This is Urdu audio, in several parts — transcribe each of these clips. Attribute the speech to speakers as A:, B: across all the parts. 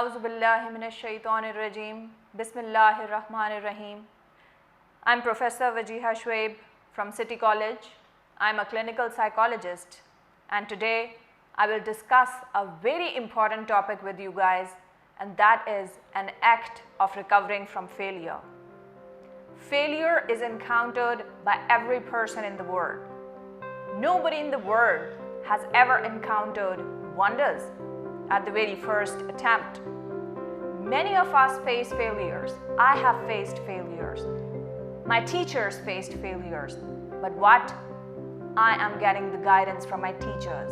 A: A'udhu billahi minash shaitanir rajim. Bismillahir Rahmanir Rahim. I'm Professor Wajiha Shwaib from City College. I'm a clinical psychologist, and today I will discuss a very important topic with you guys, and that is an act of recovering from failure. Failure is encountered by every person in the world. Nobody in the world has ever encountered wonders at the very first attempt. Many of us face failures. I have faced failures. My teachers faced failures. But what? I am getting the guidance from my teachers.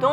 A: 2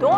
A: 2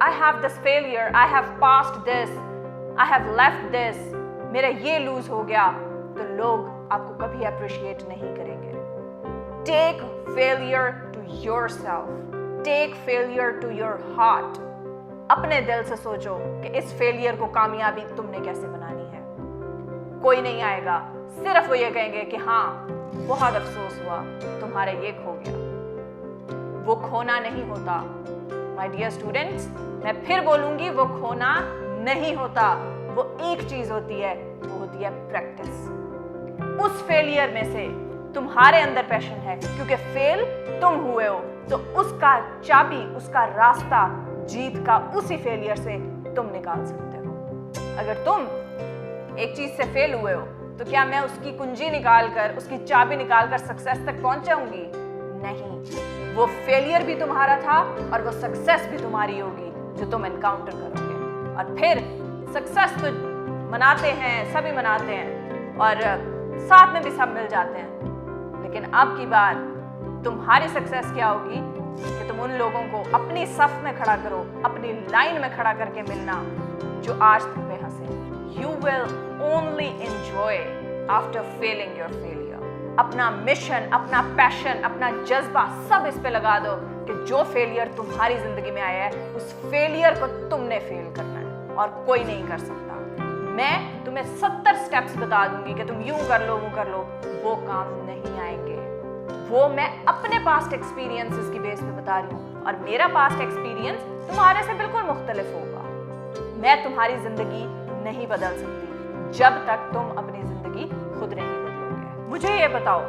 A: I have this failure, I have passed this, I have left this, میرا یہ لوز ہو گیا تو لوگ آپ کو کبھی اپریشیٹ نہیں کریں گے. Take failure to yourself, take failure to your heart. اپنے دل سے سوچو کہ اس فیلئر کو کامیابی تم نے کیسے بنانی ہے. کوئی نہیں آئے گا, صرف وہ یہ کہیں گے کہ ہاں بہت افسوس ہوا تمہارا یہ کھو گیا. وہ کھونا نہیں ہوتا. مائی ڈیئر اسٹوڈنٹس, میں پھر بولوں گی, وہ کھونا نہیں ہوتا. وہ ایک چیز ہوتی ہے, وہ ہوتی ہے پریکٹس. اس فیلئر میں سے تمہارے اندر پیشن ہے, کیونکہ فیل تم ہوئے ہو, تو اس کا چابی, اس کا راستہ جیت کا اسی فیلئر سے تم نکال سکتے ہو. اگر تم ایک چیز سے فیل ہوئے ہو تو کیا میں اس کی کنجی نکال کر, اس کی چابی نکال کر سکسیس تک پہنچاؤں گی؟ نہیں. وہ فیلئر بھی تمہارا تھا اور وہ سکسیس بھی تمہاری ہوگی جو تم انکاؤنٹر کرو گے. اور پھر سکسیس تو مناتے ہیں, سبھی مناتے ہیں, اور ساتھ میں بھی سب مل جاتے ہیں. لیکن اب کی بار تمہاری سکسیس کیا ہوگی کہ تم ان لوگوں کو اپنی صف میں کھڑا کرو, اپنی لائن میں کھڑا کر کے ملنا جو آج تم پہ ہنسے. You will only enjoy after failing your failure. اپنا مشن, اپنا پیشن, اپنا جذبہ سب اس پہ لگا دو کہ جو فیلئر تمہاری زندگی میں آیا ہے اس فیلئر کو تم نے فیل کرنا ہے اور کوئی نہیں کر سکتا. میں تمہیں 70 سٹیپس بتا دوں گی کہ تم یوں کر لو, وہ کر لو, وہ کام نہیں آئیں گے. وہ میں اپنے پاسٹ ایکسپیرینسز کی بیس پہ بتا رہی ہوں, اور میرا پاسٹ ایکسپیرینس تمہارے سے بالکل مختلف ہوگا. میں تمہاری زندگی نہیں بدل سکتی جب تک تم اپنی زندگی خود نہیں بدلو گے. مجھے یہ بتاؤ,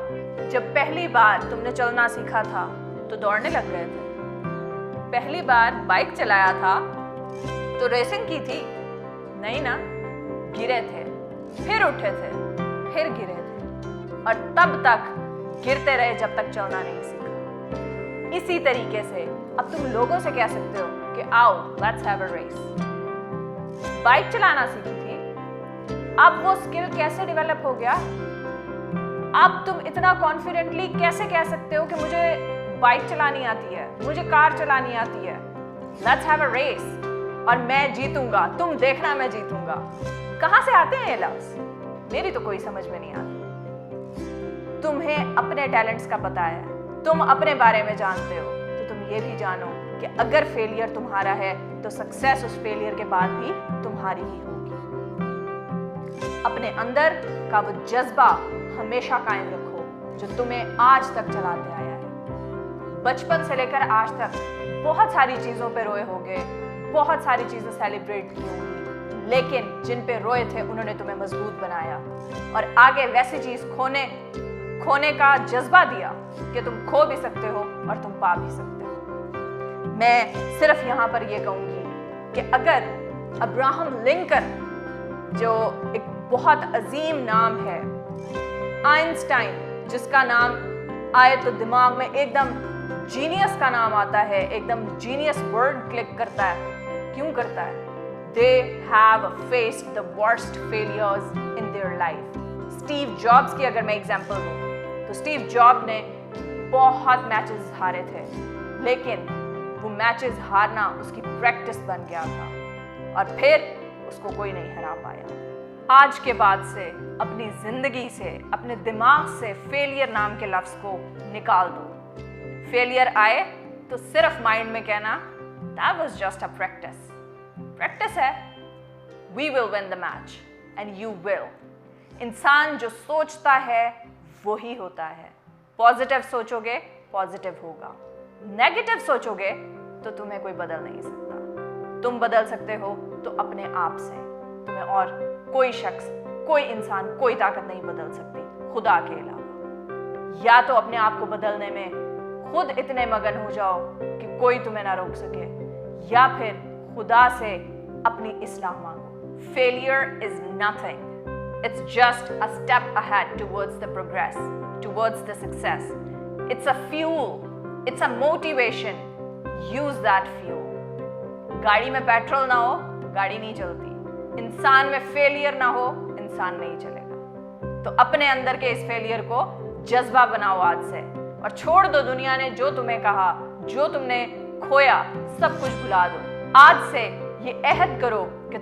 A: جب پہلی بار تم نے چلنا سیکھا تھا تو دوڑنے لگ گئے تھے؟ پہلی بار بائک چلایا تھا تو ریسنگ کی تھی؟ نہیں نا. گرے تھے, پھر اٹھے تھے, پھر گرے تھے, اور تب تک گرتے رہے جب تک چلنا نہیں سیکھا. اسی طریقے سے اب تم لوگوں سے کہہ سکتے ہو کہ آؤ let's have a race. Bike چلانا سیکھی تھی, اب وہ اسکل کیسے ڈیولپ ہو گیا؟ اب تم اتنا کانفیڈنٹلی کیسے کہہ سکتے ہو کہ مجھے بائک چلانی آتی ہے, مجھے کار چلانی آتی ہے, لیٹس ہیو اے ریس, اور میں جیتوں گا, تم دیکھنا میں جیتوں گا. کہاں سے آتے ہیں یہ لفظ؟ میری تو کوئی سمجھ میں نہیں آتی. تمہیں اپنے ٹیلنٹس کا پتہ ہے, تم اپنے بارے میں جانتے ہو, تو تم یہ بھی جانو کہ اگر فیلئر تمہارا ہے تو سکسیس اس فیلئر کے بعد بھی تمہاری ہی ہوگی. اپنے اندر کا وہ جذبہ ہمیشہ قائم رکھو جو تمہیں آج تک چلاتے آیا ہے. بچپن سے لے کر آج تک بہت ساری چیزوں پہ روئے ہوگے, بہت ساری چیزیں سیلیبریٹ کی ہوں گی, لیکن جن پہ روئے تھے انہوں نے تمہیں مضبوط بنایا اور آگے ویسی چیز کھونے کا جذبہ دیا کہ تم کھو بھی سکتے ہو اور تم پا بھی سکتے ہو. میں صرف یہاں پر یہ کہوں گی کہ اگر ابراہم لنکن, جو ایک بہت عظیم نام ہے, آئنسٹائن جس کا نام آئے تو دماغ میں ایک دم جینیس کا نام آتا ہے, ایک دم جینیس ورڈ کلک کرتا ہے. کیوں کرتا ہے؟ They have faced the worst failures in their life. Steve jobs کی اگر میں ایگزامپل دوں تو اسٹیو جاب نے بہت میچز ہارے تھے, لیکن وہ میچز ہارنا اس کی پریکٹس بن گیا تھا, اور پھر اس کو کوئی نہیں ہرا پایا. آج کے بعد سے اپنی زندگی سے, اپنے دماغ سے فیلئر نام کے لفظ کو نکال دو. فیلئر آئے تو صرف مائنڈ میں کہنا that was just a practice. Practice ہے. We will win the match and you will. انسان جو سوچتا ہے وہی ہوتا ہے. پازیٹیو سوچو گے پازیٹیو ہوگا, نیگیٹو سوچو گے تو تمہیں کوئی بدل نہیں سکتا. تم بدل سکتے ہو تو اپنے آپ سے, تمہیں اور کوئی شخص, کوئی انسان, کوئی طاقت نہیں بدل سکتی خدا کے علاوہ. یا تو اپنے آپ کو بدلنے میں خود اتنے مگن ہو جاؤ کہ کوئی تمہیں نہ روک سکے, یا پھر خدا سے اپنی اصلاح مانگو. Failure is nothing. It's just a step ahead towards the progress, towards the success. It's a fuel. It's a motivation. Use that fuel. گاڑی میں پیٹرول نہ ہو, گاڑی نہیں چلتی. انسان میں فیلئر نہ ہو, انسان نہیں چلے گا. تو اپنے اندر کے اس فیلئر کو جذبہ بناؤ آج سے, اور چھوڑ دو دنیا نے جو تمہیں کہا, جو تم نے کھویا, سب کچھ بھلا دو. آج سے یہ عہد کرو کہ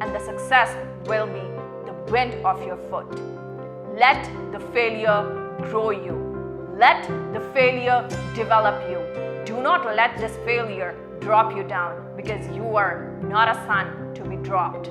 A: and the success will be the wind of your foot. Let the failure grow you. Let the failure develop you. Do not let this failure drop you down because you are not a son to be dropped.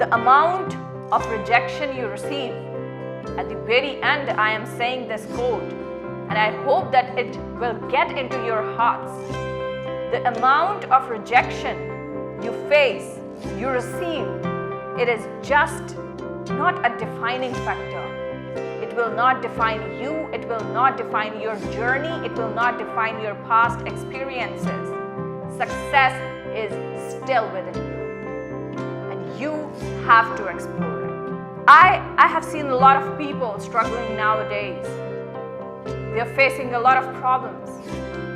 A: The amount of rejection you receive, at the very end I am saying this quote and I hope that it will get into your hearts. The amount of rejection you face, you receive, it is just not a defining factor. It will not define you, it will not define your journey, it will not define your past experiences. Success is still within you. You have to explore it. I have seen a lot of people struggling nowadays. They are facing a lot of problems.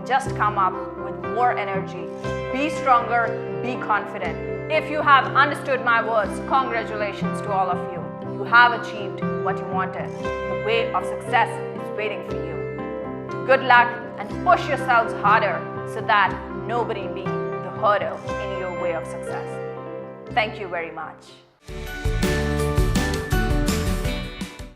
A: and just come up with more energy. Be stronger, be confident. If you have understood my words, congratulations to all of you. You have achieved what you wanted. The way of success is waiting for you. Good luck and push yourselves harder so that nobody be the hurdle in your way of success. Thank you very much.